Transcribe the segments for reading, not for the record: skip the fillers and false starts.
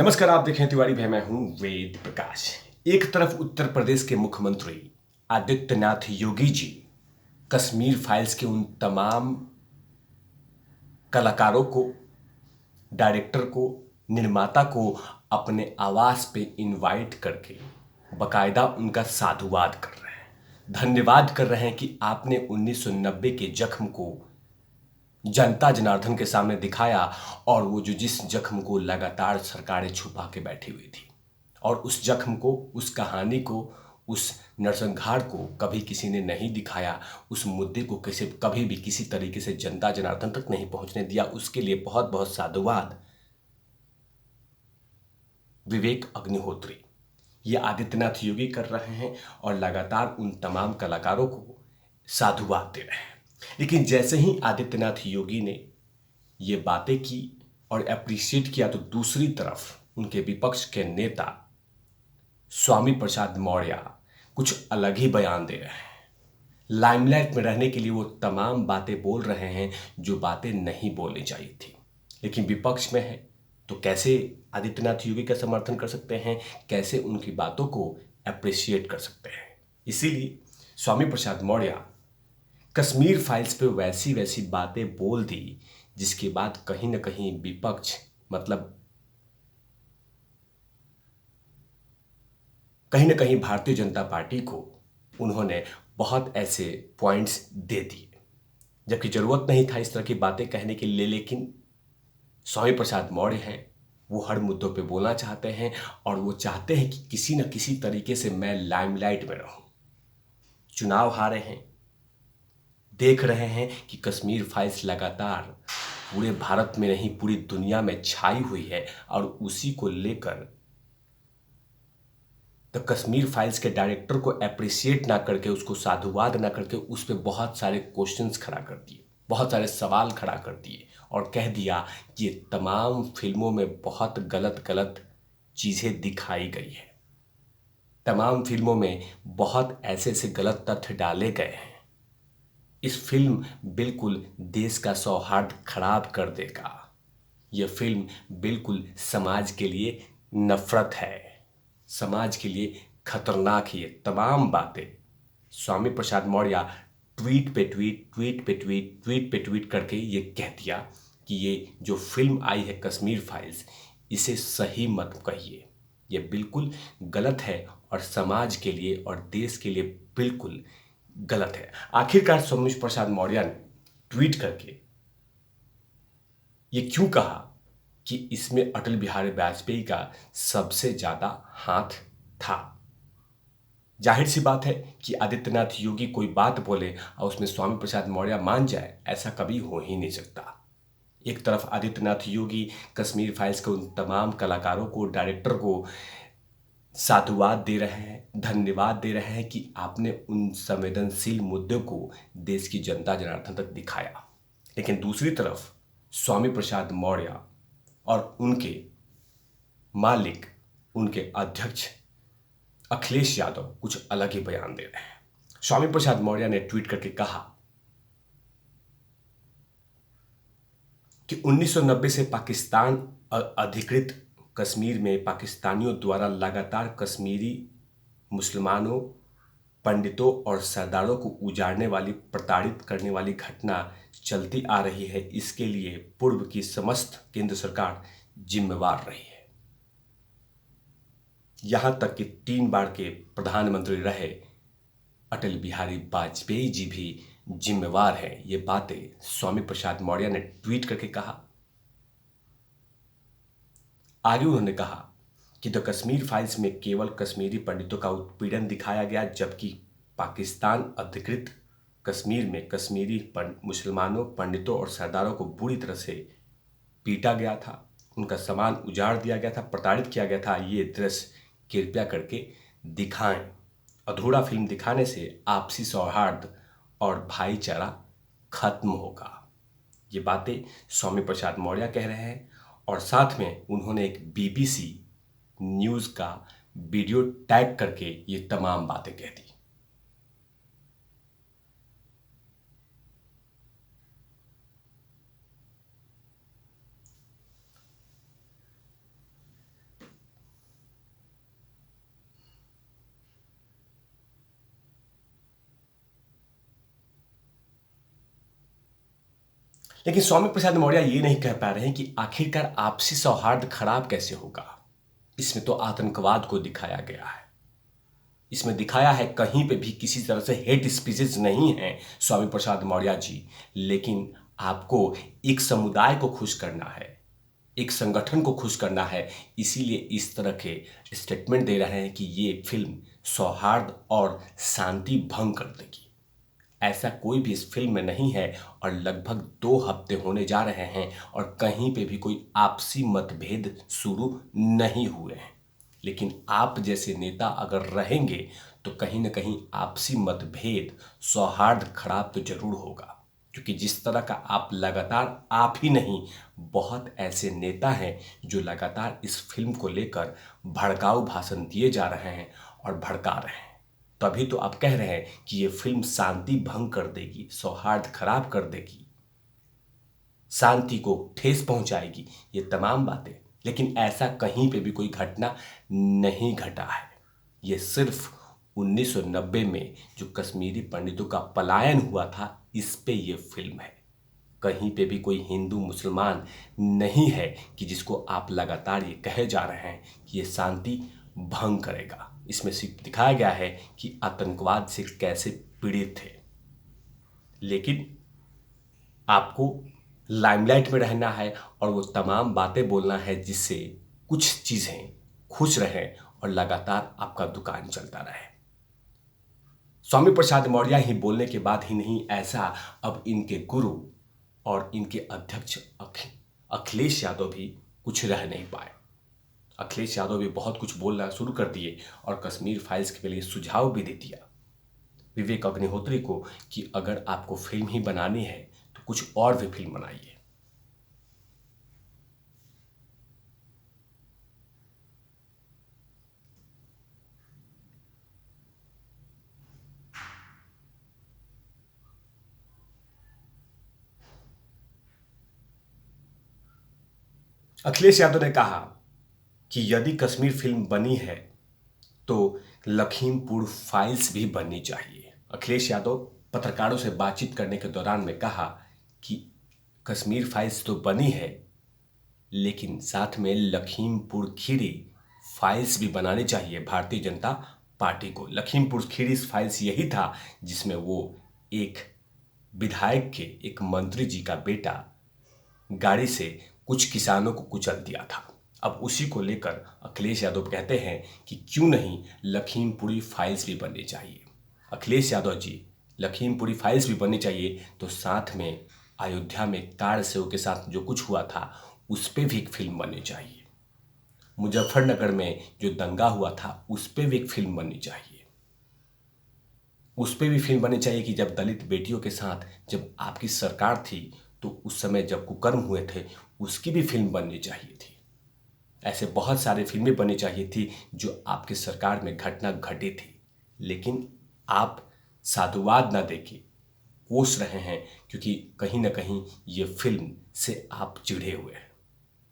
नमस्कार, आप देखें तिवारी भाई, मैं हूं वेद प्रकाश। एक तरफ उत्तर प्रदेश के मुख्यमंत्री आदित्यनाथ योगी जी कश्मीर फाइल्स के उन तमाम कलाकारों को, डायरेक्टर को, निर्माता को अपने आवास पे इनवाइट करके बकायदा उनका साधुवाद कर रहे हैं, धन्यवाद कर रहे हैं कि आपने 1990 के जख्म को जनता जनार्दन के सामने दिखाया और वो जिस जख्म को लगातार सरकारें छुपा के बैठी हुई थी और उस जख्म को, उस कहानी को, उस नरसंहार को कभी किसी ने नहीं दिखाया, उस मुद्दे को कभी भी किसी तरीके से जनता जनार्दन तक नहीं पहुंचने दिया, उसके लिए बहुत बहुत साधुवाद विवेक अग्निहोत्री। ये आदित्यनाथ योगी कर रहे हैं और लगातार उन तमाम कलाकारों को साधुवाद दे रहे हैं। लेकिन जैसे ही आदित्यनाथ योगी ने ये बातें की और अप्रिशिएट किया तो दूसरी तरफ उनके विपक्ष के नेता स्वामी प्रसाद मौर्य कुछ अलग ही बयान दे रहे हैं। लाइमलाइट में रहने के लिए वो तमाम बातें बोल रहे हैं जो बातें नहीं बोलनी चाहिए थी, लेकिन विपक्ष में है तो कैसे आदित्यनाथ योगी का समर्थन कर सकते हैं, कैसे उनकी बातों को अप्रिशिएट कर सकते हैं। इसीलिए स्वामी प्रसाद मौर्य कश्मीर फाइल्स पे वैसी वैसी बातें बोल दी जिसके बाद कहीं ना कहीं विपक्ष, मतलब कहीं ना कहीं भारतीय जनता पार्टी को उन्होंने बहुत ऐसे पॉइंट्स दे दिए, जबकि जरूरत नहीं था इस तरह की बातें कहने के लिए। लेकिन स्वामी प्रसाद मौर्य हैं, वो हर मुद्दों पे बोलना चाहते हैं और वो चाहते हैं कि किसी न किसी तरीके से मैं लाइमलाइट में रहूं। चुनाव हारे हैं, देख रहे हैं कि कश्मीर फाइल्स लगातार पूरे भारत में नहीं पूरी दुनिया में छाई हुई है और उसी को लेकर द कश्मीर फाइल्स के डायरेक्टर को अप्रिशिएट ना करके, उसको साधुवाद ना करके उस पर बहुत सारे क्वेश्चंस खड़ा कर दिए, बहुत सारे सवाल खड़ा कर दिए और कह दिया कि ये तमाम फिल्मों में बहुत गलत गलत चीज़ें दिखाई गई है, तमाम फिल्मों में बहुत ऐसे ऐसे गलत तथ्य डाले गए हैं, इस फिल्म बिल्कुल देश का सौहार्द खराब कर देगा, यह फिल्म बिल्कुल समाज के लिए नफरत है, समाज के लिए खतरनाक है। ये तमाम बातें स्वामी प्रसाद मौर्य ट्वीट पे ट्वीट, ट्वीट पे ट्वीट, ट्वीट पे ट्वीट करके ये कह दिया कि ये जो फिल्म आई है कश्मीर फाइल्स, इसे सही मत कहिए, ये बिल्कुल गलत है और समाज के लिए और देश के लिए बिल्कुल गलत है। आखिरकार स्वामी प्रसाद मौर्य ने ट्वीट करके ये क्यों कहा कि इसमें अटल बिहारी वाजपेयी का सबसे ज्यादा हाथ था। जाहिर सी बात है कि आदित्यनाथ योगी कोई बात बोले और उसमें स्वामी प्रसाद मौर्य मान जाए, ऐसा कभी हो ही नहीं सकता। एक तरफ आदित्यनाथ योगी कश्मीर फाइल्स के उन तमाम कलाकारों को, डायरेक्टर को साधुवाद दे रहे हैं, धन्यवाद दे रहे हैं कि आपने उन संवेदनशील मुद्दों को देश की जनता जनार्दन तक दिखाया। लेकिन दूसरी तरफ स्वामी प्रसाद मौर्य और उनके मालिक, उनके अध्यक्ष अखिलेश यादव कुछ अलग ही बयान दे रहे हैं। स्वामी प्रसाद मौर्य ने ट्वीट करके कहा कि 1990 से पाकिस्तान अधिकृत कश्मीर में पाकिस्तानियों द्वारा लगातार कश्मीरी मुसलमानों, पंडितों और सरदारों को उजाड़ने वाली, प्रताड़ित करने वाली घटना चलती आ रही है। इसके लिए पूर्व की समस्त केंद्र सरकार जिम्मेवार रही है। यहां तक कि 3 बार के प्रधानमंत्री रहे अटल बिहारी वाजपेयी जी भी जिम्मेवार हैं। ये बातें स्वामी प्रसाद मौर्य ने ट्वीट करके कहा। आगे उन्होंने कहा कि द कश्मीर फाइल्स में केवल कश्मीरी पंडितों का उत्पीड़न दिखाया गया, जबकि पाकिस्तान अधिकृत कश्मीर में कश्मीरी मुसलमानों, पंडितों और सरदारों को बुरी तरह से पीटा गया था, उनका सामान उजाड़ दिया गया था, प्रताड़ित किया गया था। ये दृश्य कृपया करके दिखाएं। अधूरा फिल्म दिखाने से आपसी सौहार्द और भाईचारा खत्म होगा। ये बातें स्वामी प्रसाद मौर्य कह रहे हैं और साथ में उन्होंने एक बीबीसी न्यूज़ का वीडियो टैग करके ये तमाम बातें कह दी। लेकिन स्वामी प्रसाद मौर्य ये नहीं कह पा रहे हैं कि आखिरकार आपसी सौहार्द खराब कैसे होगा। इसमें तो आतंकवाद को दिखाया गया है, इसमें दिखाया है कहीं पे भी किसी तरह से हेट स्पीचेस नहीं है स्वामी प्रसाद मौर्य जी। लेकिन आपको एक समुदाय को खुश करना है, एक संगठन को खुश करना है, इसीलिए इस तरह के स्टेटमेंट दे रहे हैं कि ये फिल्म सौहार्द और शांति भंग कर देगी। ऐसा कोई भी इस फिल्म में नहीं है और लगभग 2 हफ्ते होने जा रहे हैं और कहीं पे भी कोई आपसी मतभेद शुरू नहीं हुए हैं। लेकिन आप जैसे नेता अगर रहेंगे तो कहीं ना कहीं आपसी मतभेद, सौहार्द खराब तो जरूर होगा, क्योंकि जिस तरह का आप लगातार, आप ही नहीं बहुत ऐसे नेता हैं जो लगातार इस फिल्म को लेकर भड़काऊ भाषण दिए जा रहे हैं और भड़का रहे हैं। तभी तो आप कह रहे हैं कि ये फिल्म शांति भंग कर देगी, सौहार्द खराब कर देगी, शांति को ठेस पहुंचाएगी, ये तमाम बातें। लेकिन ऐसा कहीं पे भी कोई घटना नहीं घटा है। ये सिर्फ 1990 में जो कश्मीरी पंडितों का पलायन हुआ था, इस पे ये फिल्म है। कहीं पे भी कोई हिंदू मुसलमान नहीं है कि जिसको आप लगातार ये कहे जा रहे हैं कि ये शांति भंग करेगा। इसमें सिर्फ दिखाया गया है कि आतंकवाद से कैसे पीड़ित थे। लेकिन आपको लाइमलाइट में रहना है और वो तमाम बातें बोलना है जिससे कुछ चीज़ें खुश रहें और लगातार आपका दुकान चलता रहे। स्वामी प्रसाद मौर्य ही बोलने के बाद ही नहीं, ऐसा अब इनके गुरु और इनके अध्यक्ष अखिलेश यादव भी कुछ रह नहीं पाए। अखिलेश यादव भी बहुत कुछ बोलना शुरू कर दिए और कश्मीर फाइल्स के लिए सुझाव भी दे दिया विवेक अग्निहोत्री को कि अगर आपको फिल्म ही बनानी है तो कुछ और भी फिल्म बनाइए। अखिलेश यादव ने कहा कि यदि कश्मीर फिल्म बनी है तो लखीमपुर फाइल्स भी बननी चाहिए। अखिलेश यादव पत्रकारों से बातचीत करने के दौरान में कहा कि कश्मीर फाइल्स तो बनी है, लेकिन साथ में लखीमपुर खीरी फाइल्स भी बनानी चाहिए भारतीय जनता पार्टी को। लखीमपुर खीरी फाइल्स यही था जिसमें वो एक विधायक के, एक मंत्री जी का बेटा गाड़ी से कुछ किसानों को कुचल दिया था। अब उसी को लेकर अखिलेश यादव कहते हैं कि क्यों नहीं लखीमपुरी फाइल्स भी बननी चाहिए। अखिलेश यादव जी, लखीमपुरी फाइल्स भी बननी चाहिए तो साथ में अयोध्या में कार सेव के साथ जो कुछ हुआ था उस पर भी एक फिल्म बननी चाहिए। मुजफ्फरनगर में जो दंगा हुआ था उस पर भी एक फिल्म बननी चाहिए। उस पर भी फिल्म बननी चाहिए कि जब दलित बेटियों के साथ जब आपकी सरकार थी तो उस समय जब कुकर्म हुए थे, उसकी भी फिल्म बननी चाहिए थी। ऐसे बहुत सारी फिल्में बननी चाहिए थी जो आपकी सरकार में घटना घटी थी। लेकिन आप साधुवाद ना देके कोस रहे हैं, क्योंकि कहीं ना कहीं ये फिल्म से आप चिढ़े हुए हैं।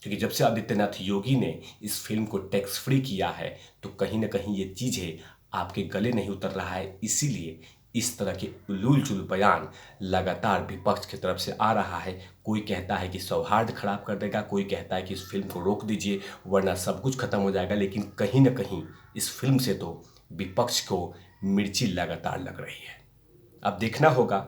क्योंकि जब से आदित्यनाथ योगी ने इस फिल्म को टैक्स फ्री किया है तो कहीं ना कहीं ये चीज़ें आपके गले नहीं उतर रहा है। इसीलिए इस तरह के उलूल जुल बयान लगातार विपक्ष की तरफ से आ रहा है। कोई कहता है कि सौहार्द खराब कर देगा, कोई कहता है कि इस फिल्म को रोक दीजिए वरना सब कुछ खत्म हो जाएगा। लेकिन कहीं ना कहीं इस फिल्म से तो विपक्ष को मिर्ची लगातार लग रही है। अब देखना होगा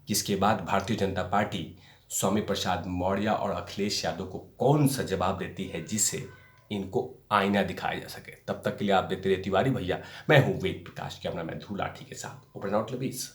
कि इसके बाद भारतीय जनता पार्टी स्वामी प्रसाद मौर्य और अखिलेश यादव को कौन सा जवाब देती है जिससे इनको आईना दिखाया जा सके। तब तक के लिए आप देखते रहिए तिवारी भैया। मैं हूं वेद प्रकाश, कैमरा मैन ध्रुव लाठी के साथ। Open out लबीस।